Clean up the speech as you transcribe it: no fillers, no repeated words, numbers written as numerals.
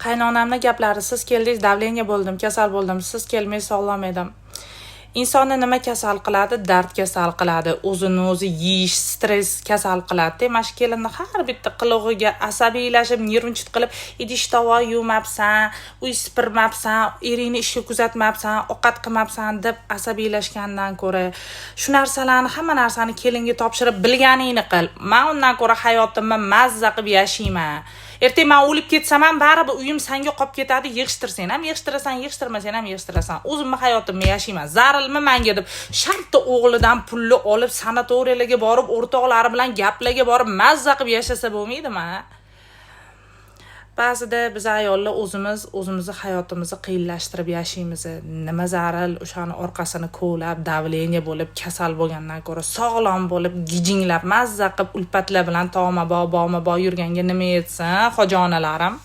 qaynonamning gaplari, siz keldingiz, davleniya bo'ldim, kasal bo'ldim, siz kelmay sog'lom edim. Insonni nima kasal qiladi? Dard kasal qiladi. O'zini o'zi yeyish, stress kasal qiladi. Mana shu kelinni har bitta qilig'iga asabiylashib, nervnchit qilib, idish tovoq yuvmabsan, uy supurmabsan, eringni ishga kuzatmabsan, ovqat qilmabsan deb asabiylashgandan ko'ra, shu narsalarni, hamma narsani kelinga topshirib bilganingni qil. Men undan ko'ra hayotimni mazza qilib yashayman. Ertaga men o'lib ketsam ham baribir uyim senga qolib ketadi, yig'ishtirsan ham yig'ishtirasan, yig'ishtirmasan ham yig'ishtirasan. O'zimni hayotimni yashayman. Zarilmi menga deb shartta o'g'lidan pulni olib sanatoriyalarga borib, o'rtoqlari bilan gaplarga borib mazza qilib yashasa bo'lmaydimi? Ba'zida biz ayollar o'zimizni hayotimizni qiyinlashtirib yashaymiz. Nima zaril, o'shani orqasini ko'lab, davleniya bo'lib, kasal bo'lgandan ko'ra sog'lom bo'lib, gijinglab, mazza qilib ulpatlar bilan tog'ma bo yurganga nima etsin, xojonalarim?